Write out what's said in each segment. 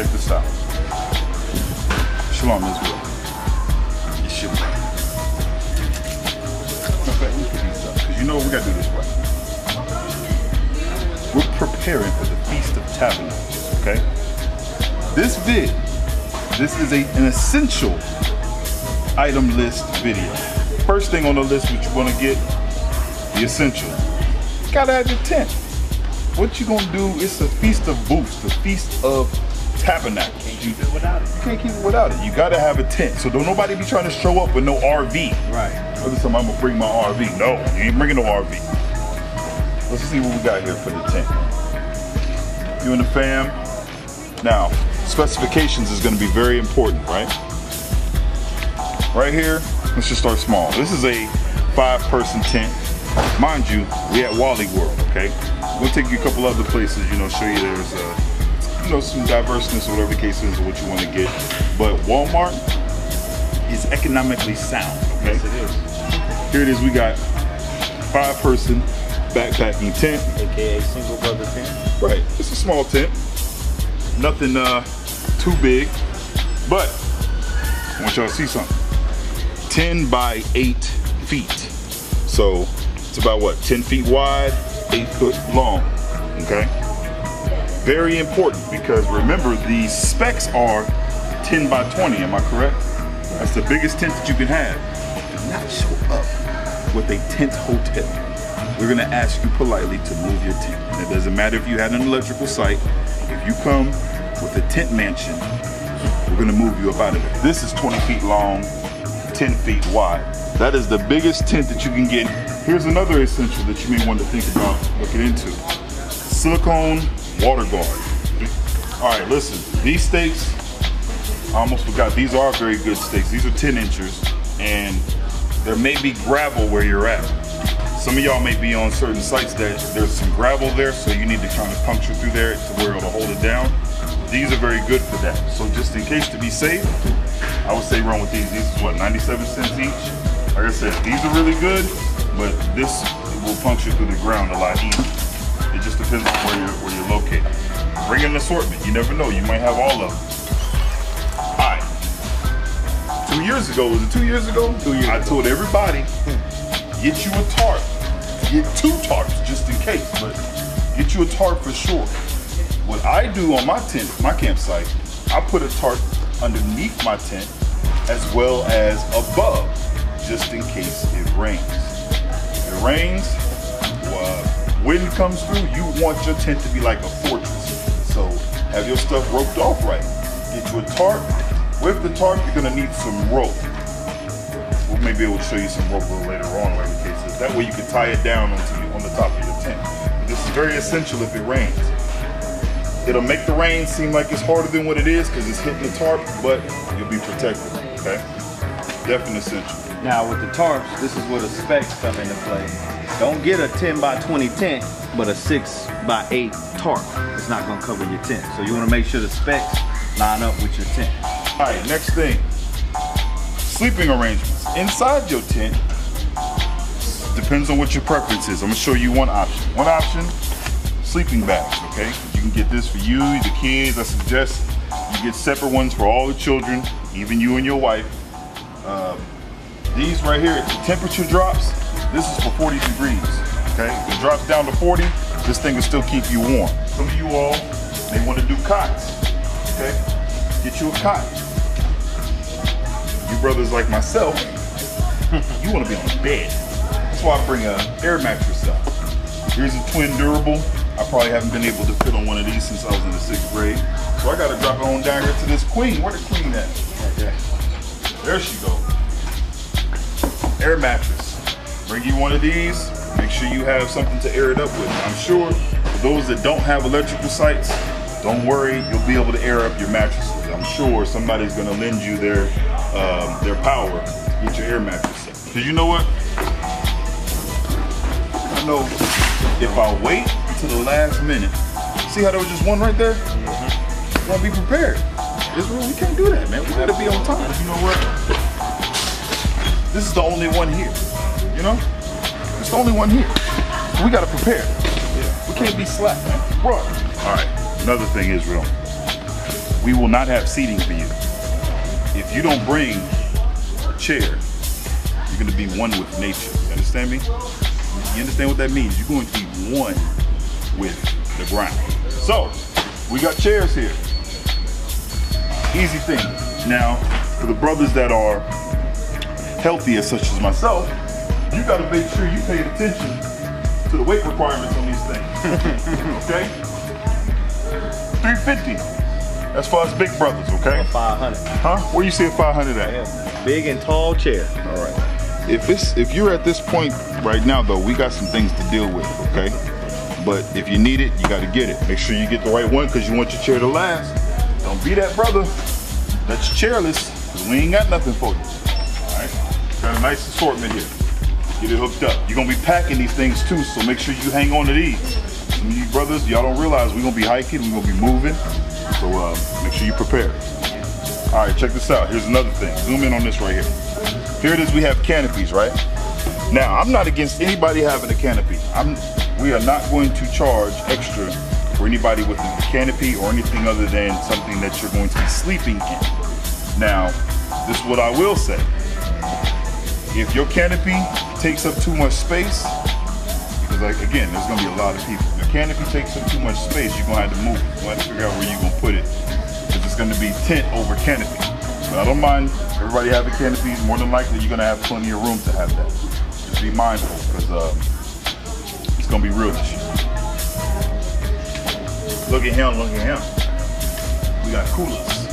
check this out. Shalom Israel. It's Shalom. Because you know we got to do this right. We're preparing for the Feast of Tabernacles, okay? This is an essential item list video. First thing on the list what you want to get, the essential. You gotta have your tent. What you gonna do, it's a Feast of Booths, the Feast of Tabernacles. You can't keep it without it. You can't keep it without it. You gotta have a tent. So don't nobody be trying to show up with no RV. Right. Other time I'm gonna bring my RV. No, you ain't bringing no RV. Let's see what we got here for the tent. You and the fam. Now, specifications is gonna be very important, right? Right here, let's just start small. This is a 5-person tent. Mind you, we at Wally World, okay? We'll take you a couple other places, you know, show you there's some diverseness or whatever the case is of what you want to get. But Walmart is economically sound, okay? Yes, it is. Here it is, we got 5-person backpacking tent. AKA single brother tent. Right, it's a small tent. Nothing too big, but I want y'all to see something. 10 by 8 feet. So it's about what, 10 feet wide, 8 foot long, okay? Very important because remember the specs are 10 by 20, am I correct? That's the biggest tent that you can have. Do not show up with a tent hotel. We're gonna ask you politely to move your tent. And it doesn't matter if you had an electrical site. If you come with a tent mansion, we're gonna move you up out of it. This is 20 feet long, 10 feet wide. That is the biggest tent that you can get. Here's another essential that you may want to think about looking into. Silicone water guard. All right, listen, these stakes, I almost forgot, these are very good stakes. These are 10 inches and there may be gravel where you're at. Some of y'all may be on certain sites that there's some gravel there, so you need to kind of puncture through there to where it'll hold it down. These are very good for that. So just in case to be safe, I would say run with these. These is what, 97 cents each? Like I said, these are really good, but this will puncture through the ground a lot easier. It just depends on where you're located. Bring an assortment. You never know. You might have all of them. All right. 2 years ago, was it 2 years ago? 2 years I told everybody, get you a tarp. Get 2 tarps just in case, but get you a tarp for sure. What I do on my tent, my campsite, I put a tarp underneath my tent as well as above, just in case it rains. If it rains, wind comes through, you want your tent to be like a fortress. So have your stuff roped off right. Get you a tarp. With the tarp, you're gonna need some rope. We may be able to show you some rope a little later on, whatever the case is. That way you can tie it down on the top of your tent. But this is very essential if it rains. It'll make the rain seem like it's harder than what it is because it's hitting the tarp, but you'll be protected, okay? Definitely essential. Now with the tarps, this is where the specs come into play. Don't get a 10 by 20 tent, but a 6 by 8 tarp. It's not gonna cover your tent. So you wanna make sure the specs line up with your tent. All right, next thing, sleeping arrangements. Inside your tent, depends on what your preference is. I'm gonna show you one option. One option, sleeping bags, okay? You can get this for you, the kids. I suggest you get separate ones for all the children, even you and your wife. These right here, if the temperature drops, this is for 40 degrees, okay? If it drops down to 40, this thing will still keep you warm. Some of you all may want to do cots, okay? Get you a cot. You brothers like myself, you want to be on the bed. That's why I bring an air mattress out. Here's a twin durable. I probably haven't been able to fit on one of these since I was in the 6th grade. So I gotta drop it on down here to this queen. Where the queen at? Right there. There she goes. Air mattress. Bring you one of these. Make sure you have something to air it up with. I'm sure for those that don't have electrical sites, don't worry, you'll be able to air up your mattresses. I'm sure somebody's gonna lend you their power to get your air mattress up. Cause you know what? I know if I wait until the last minute, see how there was just one right there? You wanna be prepared. Israel, we can't do that, man. We gotta be on time. You know what? This is the only one here. You know? It's the only one here. So we gotta prepare. Yeah. We can't be slack, man. Right. All right. Another thing, Israel. we will not have seating for you. If you don't bring a chair, you're going to be one with nature. You understand me? You understand what that means? You're going to be one with the ground. So, we got chairs here. Easy thing. Now, for the brothers that are healthier, such as myself, you got to make sure you pay attention to the weight requirements on these things. Okay? 350 as far as big brothers, okay? 500. Huh? Where you see a 500 at? Yeah. Big and tall chair. All right. If you're at this point right now, though, we got some things to deal with, okay? But if you need it, you got to get it. Make sure you get the right one because you want your chair to last. Don't be that brother that's chairless, because we ain't got nothing for you. All right? Got a nice assortment here. Get it hooked up. You're going to be packing these things too, so make sure you hang on to these. Some of you brothers, y'all don't realize we're going to be hiking, we're going to be moving, so make sure you prepare. All right, check this out. Here's another thing. Zoom in on this right here. Here it is, we have canopies, right? Now, I'm not against anybody having a canopy. We are not going to charge extra for anybody with a canopy or anything other than something that you're going to be sleeping in. Now, this is what I will say. If your canopy takes up too much space, because like, again, there's gonna be a lot of people. If your canopy takes up too much space, you're gonna have to move it. You're gonna have to figure out where you're gonna put it. Because it's gonna be tent over canopy. But I don't mind everybody having canopies. More than likely, you're gonna have plenty of room to have that. Just be mindful, because it's gonna be real this year. Look at him, look at him. We got coolers.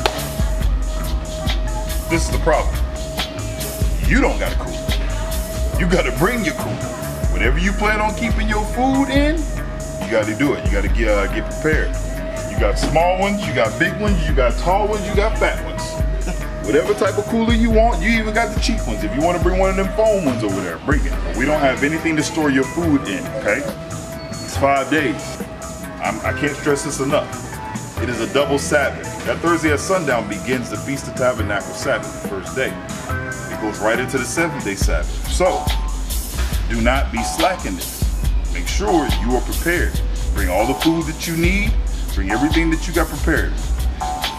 This is the problem. You don't got a cooler. You got to bring your cooler. Whatever you plan on keeping your food in, you got to do it. You got to get prepared. You got small ones, you got big ones, you got tall ones, you got fat ones. Whatever type of cooler you want, you even got the cheap ones. If you want to bring one of them foam ones over there, bring it. But we don't have anything to store your food in, okay? It's 5 days. I can't stress this enough. It is a double Sabbath. That Thursday at sundown begins the Feast of Tabernacles Sabbath, the first day. It goes right into the 7th-day Sabbath. So, do not be slacking this. Make sure you are prepared. Bring all the food that you need. Bring everything that you got prepared.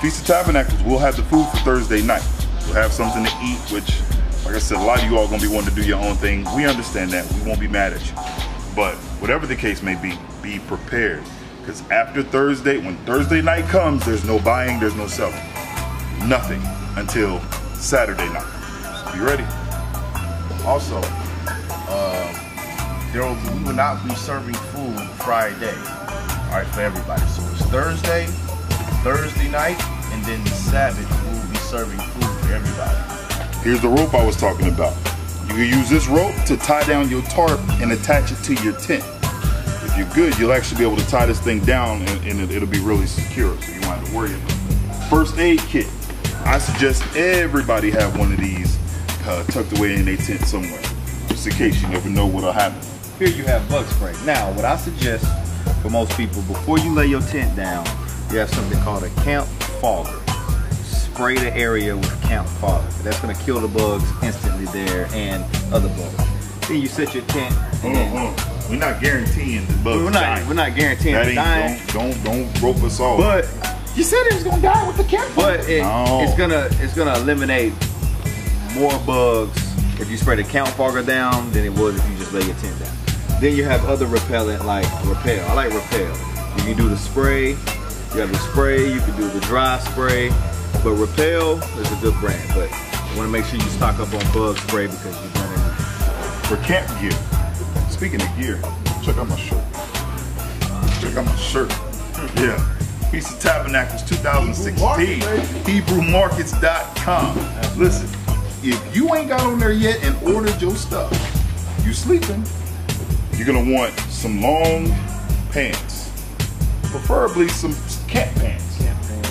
Feast of Tabernacles, we'll have the food for Thursday night. We'll have something to eat, which, like I said, a lot of you all are going to be wanting to do your own thing. We understand that. We won't be mad at you. But whatever the case may be prepared. Because after Thursday, when Thursday night comes, there's no buying, there's no selling. Nothing until Saturday night. So you ready? Also, we will not be serving food Friday. All right, for everybody. So it's Thursday night, and then the Sabbath, we will be serving food for everybody. Here's the rope I was talking about. You can use this rope to tie down your tarp and attach it to your tent. If you're good, you'll actually be able to tie this thing down and it'll be really secure, so you won't have to worry about it. First aid kit. I suggest everybody have one of these tucked away in their tent somewhere, just in case you never know what'll happen. Here you have bug spray. Now, what I suggest for most people, before you lay your tent down, you have something called a camp fogger. Spray the area with camp fogger. That's gonna kill the bugs instantly there and other bugs. Then you set your tent. We're not guaranteeing the bugs dying. We're not guaranteeing it dying. Don't rope us off. But you said it was gonna die with the camp fogger. But it's gonna eliminate more bugs if you spray the camp fogger down than it would if you just lay your tent down. Then you have other repellent like Repel. I like Repel. You can do the spray. You have the spray. You can do the dry spray. But Repel is a good brand. But you want to make sure you stock up on bug spray because you're gonna need it. For camp gear. Speaking of gear, check out my shirt. Check out my shirt. Yeah. Feast of Tabernacles 2016. HebrewMarkets.com. Listen, if you ain't got on there yet and ordered your stuff, you sleeping, you're gonna want some long pants. Preferably some camp pants.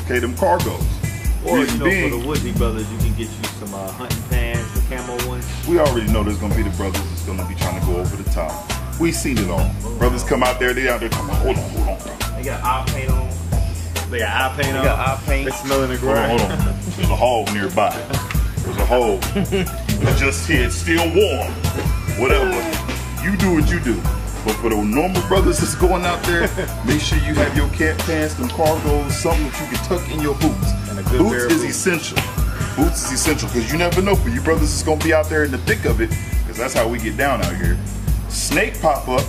Okay, them cargos. Or you know, for the Woodley brothers, you can get you some hunting pants, the camo ones. We already know there's gonna be the brothers that's gonna be trying to go over the top. We've seen it all. Brothers come out there, they out there come on, hold on, bro. They got eye paint on. They got eye paint on. They got eye paint. They smelling the ground. Hold on. There's a hole nearby. There's a hole. It's just here, it's still warm. Whatever. You do what you do. But for the normal brothers that's going out there, make sure you have your camp pants, them cargos, something that you can tuck in your boots. And a good Boots is essential. Boots is essential because you never know. For you brothers is gonna be out there in the thick of it, because that's how we get down out here. Snake pop up,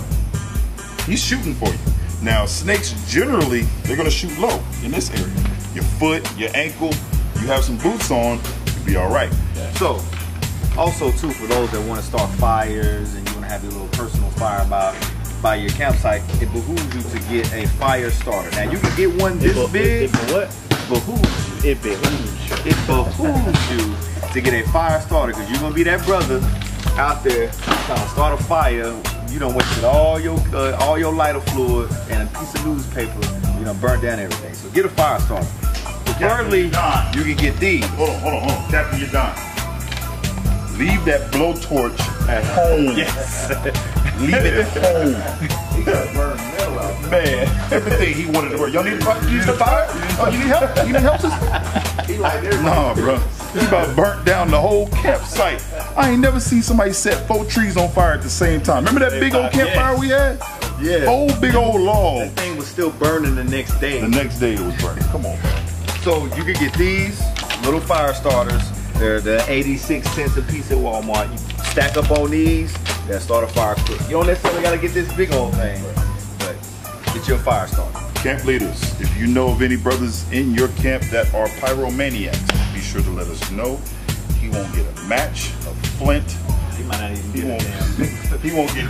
he's shooting for you. Now snakes generally, they're gonna shoot low in this area. Your foot, your ankle, you have some boots on, you'll be all right. Yeah. So, also too, for those that want to start fires and you want to have your little personal fire by your campsite, it behooves you to get a fire starter. Now you can get one this big. What? Behooves you. It behooves you. It behooves you to get a fire starter, because you're gonna be that brother out there trying to start a fire. You done wasted all your lighter fluid and a piece of newspaper. You done burnt down everything. So get a fire starter. Thirdly, you can get these. Hold on. Captain, you're done. Leave that blowtorch at home. Yes. Leave it at home. He got to burn metal out. Man, everything he wanted to work. Y'all need the fire? Oh, you need help? You need help, sister? He like everybody. Nah, bro. He about burnt down the whole campsite. I ain't never seen somebody set 4 trees on fire at the same time. Remember that big old campfire we had? Yeah. 4 big old logs. That thing was still burning the next day. The next day it was burning. Come on, bro. So you can get these little fire starters. They're the 86 cents a piece at Walmart. You stack up on these, they'll start a fire quick. You don't necessarily gotta get this big old thing, but get your fire starter. Camp leaders, if you know of any brothers in your camp that are pyromaniacs, be sure to let us know. He won't get a match, a flint. He might not even He get won't, a damn he won't get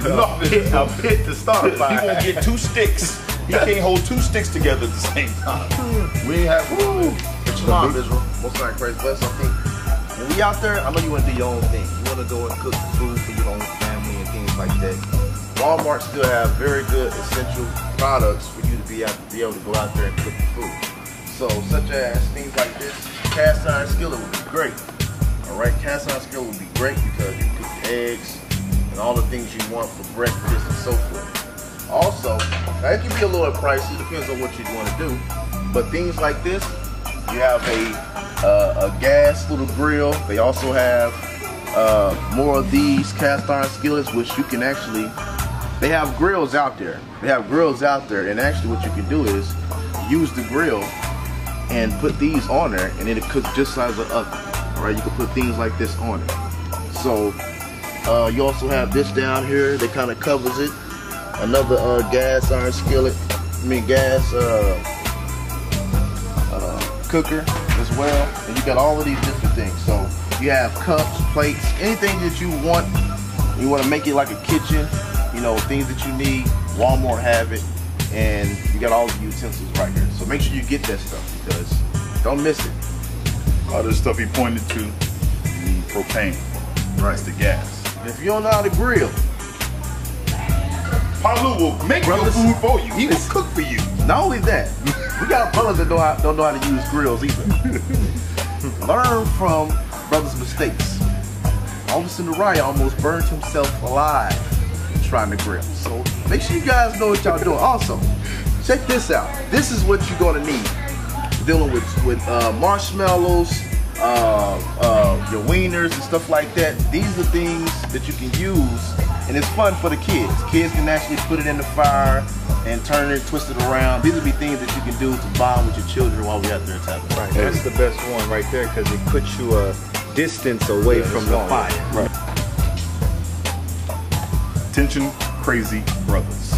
a pit to start a He fire. won't get 2 sticks. He can't hold 2 sticks together at the same time. We ain't have But you know, Israel, most like crazy. But I think when we out there, I know you want to do your own thing. You want to go and cook food for your own family and things like that. Walmart still have very good essential products for you to be able to go out there and cook the food. So such as things like this, cast iron skillet would be great. All right, cast iron skillet would be great because you can cook the eggs and all the things you want for breakfast and so forth. Also, now it can be a little pricey, depends on what you want to do. But things like this, you have a gas little grill. They also have more of these cast iron skillets, which you can actually, they have grills out there. They have grills out there, and actually what you can do is use the grill and put these on there, and it'll cook just as an oven. All right, you can put things like this on it. So you also have this down here that kind of covers it. Another gas iron skillet, gas cooker as well. And you got all of these different things. So you have cups, plates, anything that you want. You want to make it like a kitchen, you know, things that you need. Walmart have it, and you got all the utensils right here. So make sure you get that stuff because don't miss it. All this stuff he pointed to, you need propane. Right. That's the gas. And if you don't know how to grill, Palu will make your food for you. He will cook for you. not only that, we got brothers that don't know how to use grills either. Learn from brothers' mistakes. Officer Nariah almost burned himself alive trying to grill. So make sure you guys know what y'all doing. Also, check this out. This is what you're gonna need. Dealing with marshmallows, your wieners and stuff like that. These are things that you can use, and it's fun for the kids. Kids can actually put it in the fire and turn it, twist it around. These would be things that you can do to bond with your children while we're out there tapping. Right, that's the best one right there because it puts you a distance away from the fire. Right. Attention, crazy brothers.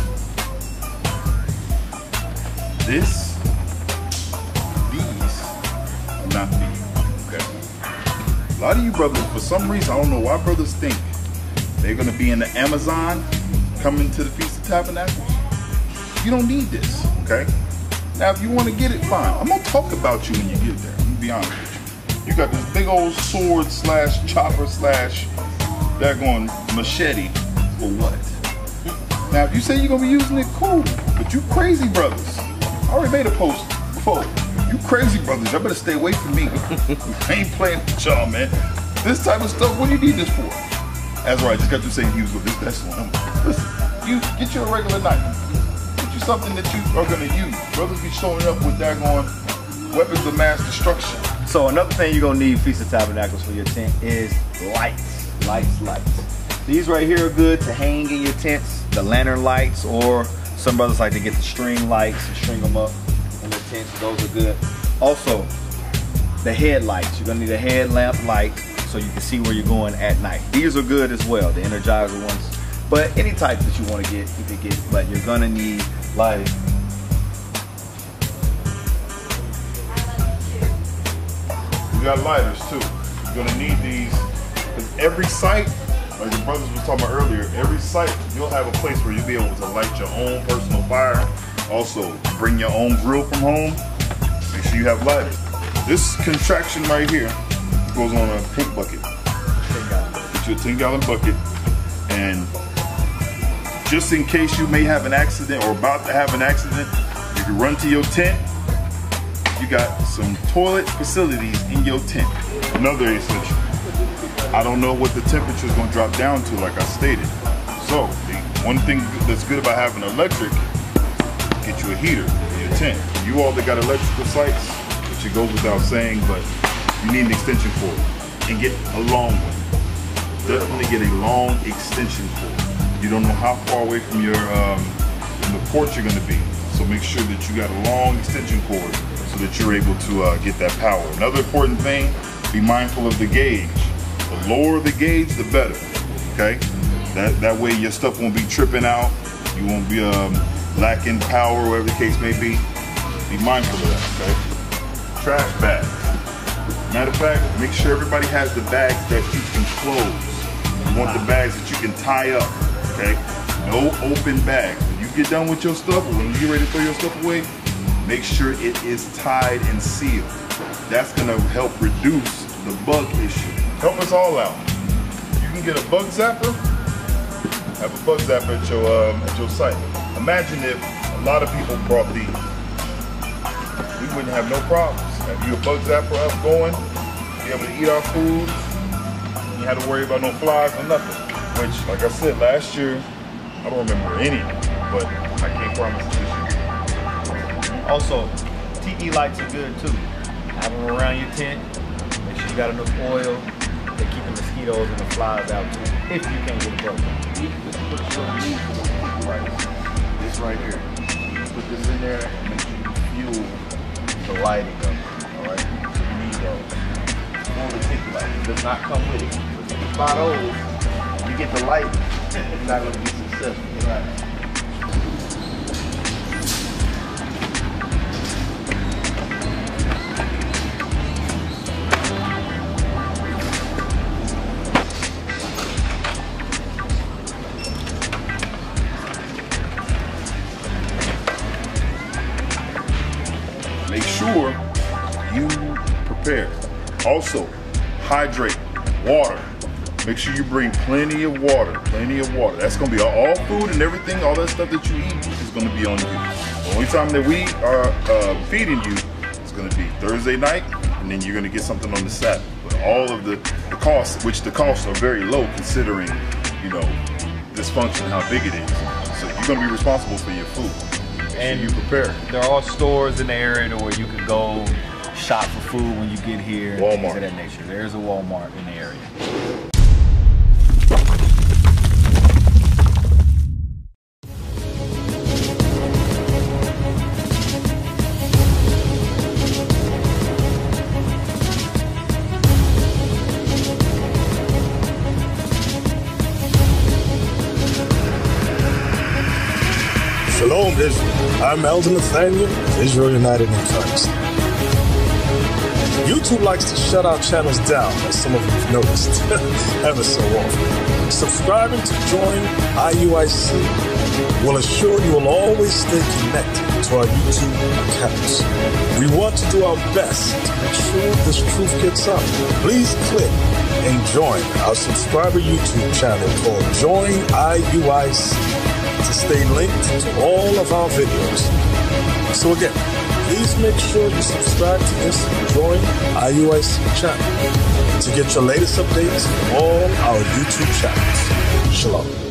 These are not for you. Okay. A lot of you brothers, for some reason, I don't know why brothers think they're gonna be in the Amazon coming to the Feast of Tabernacles. You don't need this, okay? Now, if you want to get it, fine. I'm gonna talk about you when you get there. I'm gonna be honest with you. You got this big old sword slash chopper slash daggone machete for what? Now, if you say you're gonna be using it, cool. But you crazy brothers. I already made a post before. You crazy brothers, y'all better stay away from me. I ain't playing with y'all, man. This type of stuff, what do you need this for? That's right, I just got you saying use with this. That's one. Listen, you get you a regular knife. Get you something that you are gonna use. Brothers be showing up with daggone weapons of mass destruction. So another thing you're gonna need Feast of Tabernacles for your tent is lights. Lights. These right here are good to hang in your tents. The lantern lights, or some brothers like to get the string lights and string them up in the tents. Those are good. Also, the headlights. You're gonna need a headlamp light so you can see where you're going at night. These are good as well, the Energizer ones. But any type that you want to get, you can get. But you're gonna need lighting. We got lighters too. You're gonna need these because every site, like the brothers was talking about earlier, every site you'll have a place where you'll be able to light your own personal fire. Also, bring your own grill from home. Make sure you have lighters. This contraction right here goes on a pink bucket. Get you a 10-gallon bucket, and just in case you may have an accident or about to have an accident, you can run to your tent. You got some toilet facilities in your tent. Another essential. I don't know what the temperature is going to drop down to, like I stated. So, one thing that's good about having electric, get you a heater in your tent. You all that got electrical sites, which it goes without saying, but you need an extension cord and get a long one. Definitely get a long extension cord. You don't know how far away from your from the porch you're going to be, so make sure that you got a long extension cord so that you're able to get that power. Another important thing, be mindful of the gauge. The lower the gauge, the better. Okay, that way your stuff won't be tripping out. You won't be lacking power, whatever the case may be. Be mindful of that. Okay. Trash bags. Matter of fact, make sure everybody has the bags that you can close. You want the bags that you can tie up. Okay. No open bags. When you get done with your stuff, or when you get ready to throw your stuff away, make sure it is tied and sealed. That's gonna help reduce the bug issue. Help us all out. You can get a bug zapper. Have a bug zapper at your site. Imagine if a lot of people brought these. We wouldn't have no problems. Have you a bug zapper up going, be able to eat our food. You had to worry about no flies or nothing. Which, like I said, last year, I don't remember any, but I can't promise this year. Also, TE lights are good too. Have them around your tent. Make sure you got enough oil. They keep the mosquitoes and the flies out too, if you can't get a bug. This right here. Put this in there and make sure you fuel the lighting up. Alright? You need those. Or the tick light. It does not come with it. But if you buy those, you get the light, you're not going to be successful. Right? Make sure you prepare. Also, hydrate, water. Make sure you bring plenty of water, That's gonna be all food and everything, all that stuff that you eat is gonna be on you. The only time that we are feeding you is gonna be Thursday night, and then you're gonna get something on the Sabbath. But all of the costs, which the costs are very low considering, you know, this function, how big it is. So you're gonna be responsible for your food. And you prepare. There are stores in the area where you can go shop for food when you get here. Walmart. Things of that nature. There's a Walmart in the area. Shalom, Israel. I'm Elder Nathaniel of Israel United in Christ. YouTube likes to shut our channels down, as some of you have noticed, ever so often. Subscribing to join IUIC will assure you will always stay connected to our YouTube accounts. We want to do our best to make sure this truth gets out. Please click and join our subscriber YouTube channel called Join IUIC to stay linked to all of our videos. So again, please make sure you subscribe to this Join IUIC channel to get your latest updates from all our YouTube channels. Shalom.